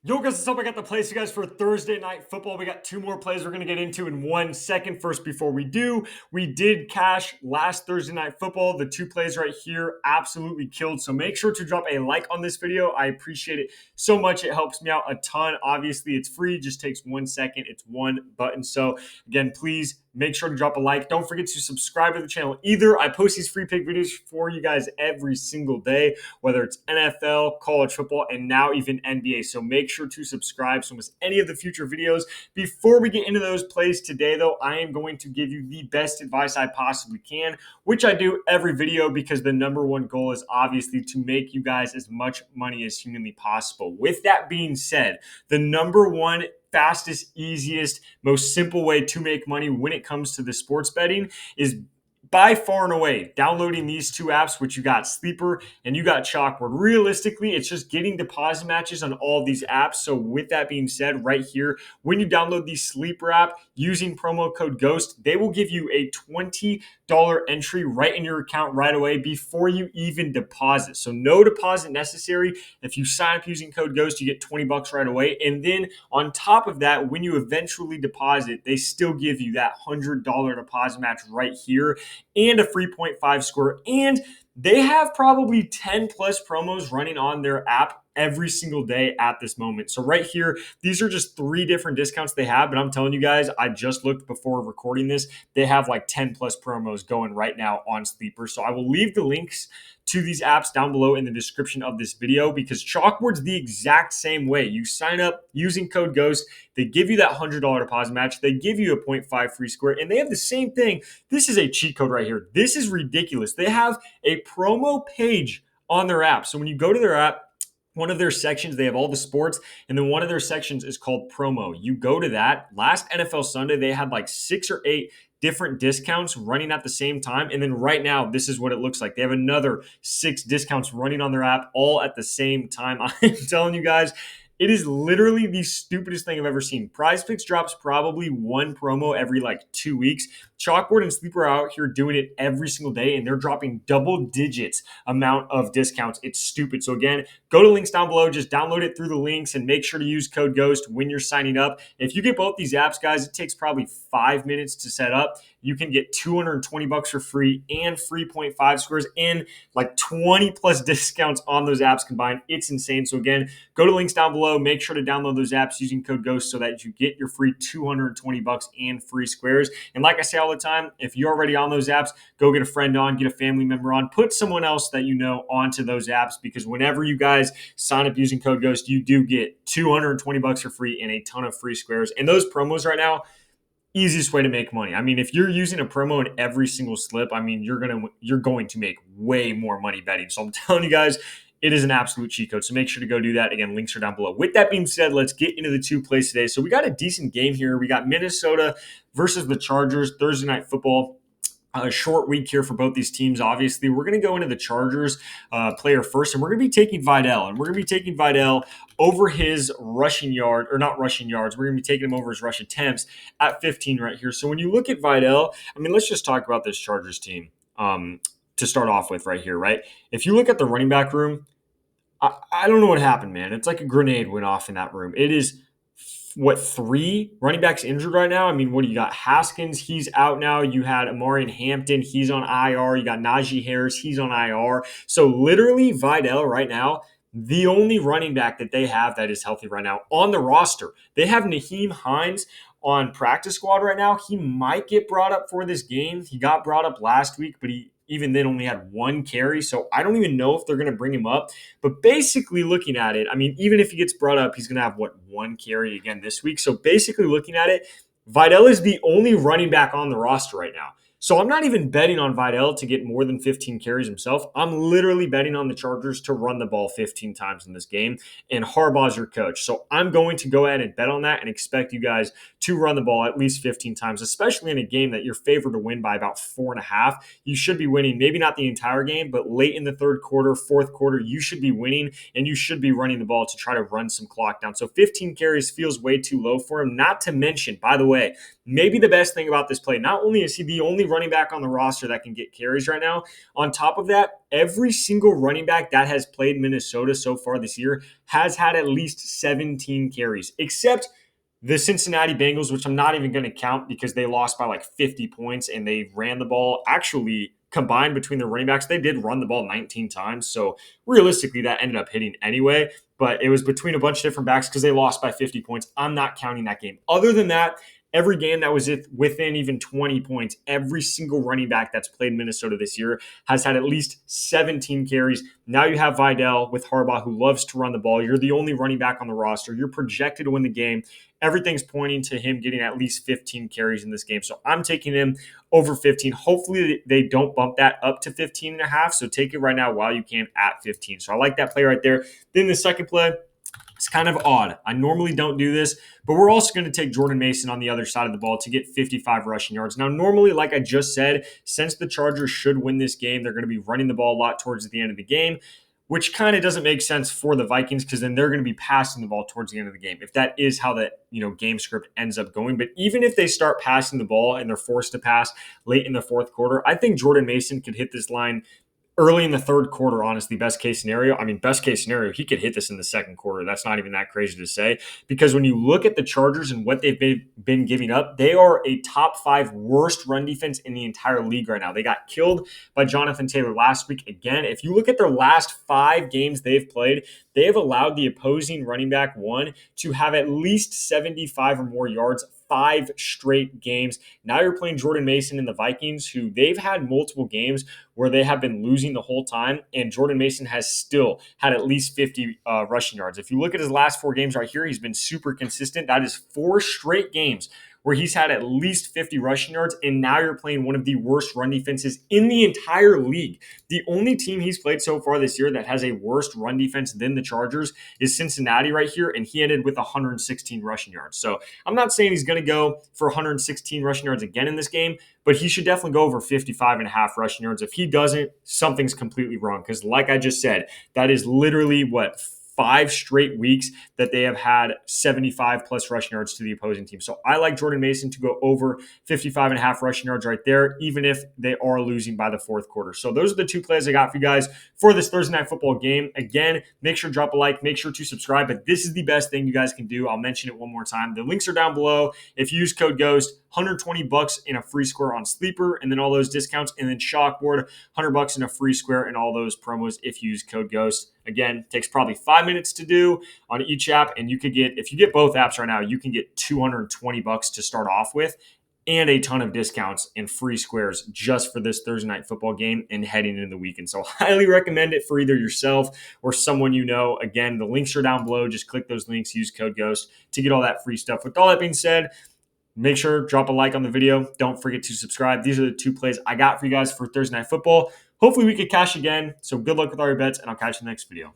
Yo, guys, what's up? I got the plays, you guys, for Thursday night football. We got two more plays we're going to get into in 1 second. First, before we do, we did cash last Thursday night football. The two plays right here absolutely killed. So make sure to drop a like on this video. I appreciate it so much. It helps me out a ton. Obviously, it's free. It just takes 1 second. It's one button. So again, please make sure to drop a like. Don't forget to subscribe to the channel either. I post these free pick videos for you guys every single day, whether it's NFL, college football, and now even NBA. So make sure to subscribe so miss any of the future videos. Before we get into those plays today, though, I am going to give you the best advice I possibly can, which I do every video because the number one goal is obviously to make you guys as much money as humanly possible. With that being said, the number one fastest, easiest, most simple way to make money when it comes to the sports betting is by far and away downloading these two apps, which you got Sleeper and you got Chalkboard. Realistically, it's just getting deposit matches on all of these apps. So with that being said, right here, when you download the Sleeper app using promo code GHOST, they will give you a $20 entry right in your account right away before you even deposit. So no deposit necessary. If you sign up using code GHOST, you get 20 bucks right away. And then on top of that, when you eventually deposit, they still give you that $100 deposit match right here and a free 0.5 score. And they have probably 10 plus promos running on their app every single day at this moment. So right here, these are just three different discounts they have. But I'm telling you guys, I just looked before recording this. They have like 10 plus promos going right now on Sleeper. So I will leave the links to these apps down below in the description of this video because Chalkboard's the exact same way. You sign up using code GHOST. They give you that $100 deposit match. They give you a 0.5 free score. And they have the same thing. This is a cheat code right here. This is ridiculous. They have a promo page on their app. So when you go to their app, one of their sections, they have all the sports, and then one of their sections is called promo. You go to that. Last NFL Sunday, they had like 6 or 8 different discounts running at the same time. And then right now, this is what it looks like. They have another 6 discounts running on their app all at the same time. I'm telling you guys, it is literally the stupidest thing I've ever seen. Prizepicks drops probably one promo every like 2 weeks. Chalkboard and Sleeper are out here doing it every single day, and they're dropping double digits amount of discounts. It's stupid. So again, go to links down below. Just download it through the links and make sure to use code GHOST when you're signing up. If you get both these apps, guys, it takes probably 5 minutes to set up. You can get 220 bucks for free and free 0.5 scores and like 20 plus discounts on those apps combined. It's insane. So again, go to links down below. Make sure to download those apps using code GHOST so that you get your free 220 bucks and free squares. And like I say all the time, if you're already on those apps, go get a friend on, get a family member on, put someone else that you know onto those apps because whenever you guys sign up using code GHOST, you do get 220 bucks for free and a ton of free squares. And those promos right now, easiest way to make money. I mean, if you're using a promo in every single slip, I mean, you're going to make way more money betting. So I'm telling you guys, it is an absolute cheat code. So make sure to go do that. Again, links are down below. With that being said, let's get into the two plays today. So we got a decent game here. We got Minnesota versus the Chargers, Thursday night football. A short week here for both these teams. Obviously, we're going to go into the Chargers player first, and we're going to be taking Vidal. And we're going to be taking Vidal over his rushing yard, or not rushing yards. We're going to be taking him over his rush attempts at 15 right here. So when you look at Vidal, I mean, let's just talk about this Chargers team to start off with right here, right? If you look at the running back room, I don't know what happened, man. It's like a grenade went off in that room. It is what, 3 running backs injured right now? I mean, what do you got? Haskins, he's out now. You had Amari Hampton, he's on IR. You got Najee Harris, he's on IR. So literally Vidal right now, the only running back that they have that is healthy right now on the roster. They have Naheem Hines on practice squad right now. He might get brought up for this game. He got brought up last week, but he even then only had 1 carry. So I don't even know if they're going to bring him up. But basically looking at it, I mean, even if he gets brought up, he's going to have, 1 carry again this week. So basically looking at it, Vidal is the only running back on the roster right now. So I'm not even betting on Vidal to get more than 15 carries himself. I'm literally betting on the Chargers to run the ball 15 times in this game, and Harbaugh's your coach. So I'm going to go ahead and bet on that and expect you guys to run the ball at least 15 times, especially in a game that you're favored to win by about 4.5. You should be winning, maybe not the entire game, but late in the third quarter, fourth quarter, you should be winning, and you should be running the ball to try to run some clock down. So 15 carries feels way too low for him, not to mention, by the way, maybe the best thing about this play, not only is he the only running back on the roster that can get carries right now, on top of that, every single running back that has played Minnesota so far this year has had at least 17 carries, except the Cincinnati Bengals, which I'm not even going to count because they lost by like 50 points and they ran the ball. Actually, combined between the running backs, they did run the ball 19 times. So realistically, that ended up hitting anyway. But it was between a bunch of different backs because they lost by 50 points. I'm not counting that game. Other than that, every game that was within even 20 points, every single running back that's played Minnesota this year has had at least 17 carries. Now you have Vidal with Harbaugh, who loves to run the ball. You're the only running back on the roster. You're projected to win the game. Everything's pointing to him getting at least 15 carries in this game. So I'm taking him over 15. Hopefully they don't bump that up to 15 and a half. So take it right now while you can at 15. So I like that play right there. Then the second play, it's kind of odd. I normally don't do this, but we're also going to take Jordan Mason on the other side of the ball to get 55 rushing yards. Now, normally, like I just said, since the Chargers should win this game, they're going to be running the ball a lot towards the end of the game, which kind of doesn't make sense for the Vikings because then they're going to be passing the ball towards the end of the game. If that is how the game script ends up going, but even if they start passing the ball and they're forced to pass late in the fourth quarter, I think Jordan Mason could hit this line early in the third quarter, honestly, best case scenario. I mean, best case scenario, he could hit this in the second quarter. That's not even that crazy to say because when you look at the Chargers and what they've been giving up, they are a top 5 worst run defense in the entire league right now. They got killed by Jonathan Taylor last week. Again, if you look at their last 5 games they've played, they have allowed the opposing running back one to have at least 75 or more yards 5 straight games. Now you're playing Jordan Mason and the Vikings, who they've had multiple games where they have been losing the whole time, and Jordan Mason has still had at least 50 rushing yards. If you look at his last 4 games right here, he's been super consistent. That is 4 straight games where he's had at least 50 rushing yards, and now you're playing one of the worst run defenses in the entire league. The only team he's played so far this year that has a worse run defense than the Chargers is Cincinnati right here, and he ended with 116 rushing yards. So I'm not saying he's going to go for 116 rushing yards again in this game, but he should definitely go over 55 and a half rushing yards. If he doesn't, something's completely wrong because like I just said, that is literally what 5 straight weeks that they have had 75 plus rushing yards to the opposing team. So I like Jordan Mason to go over 55 and a half rushing yards right there, even if they are losing by the fourth quarter. So those are the 2 plays I got for you guys for this Thursday night football game. Again, make sure to drop a like, make sure to subscribe, but this is the best thing you guys can do. I'll mention it one more time. The links are down below. If you use code GHOST, $120 in a free square on Sleeper, and then all those discounts, and then Chalkboard, $100 in a free square, and all those promos if you use code GHOST. Again, takes probably 5 minutes to do on each app, and you could get, if you get both apps right now, you can get $220 to start off with, and a ton of discounts and free squares just for this Thursday night football game and heading into the weekend. So highly recommend it for either yourself or someone you know. Again, the links are down below. Just click those links, use code GHOST to get all that free stuff. With all that being said, make sure drop a like on the video. Don't forget to subscribe. These are the 2 plays I got for you guys for Thursday night football. Hopefully we could cash again. So good luck with all your bets, and I'll catch you in the next video.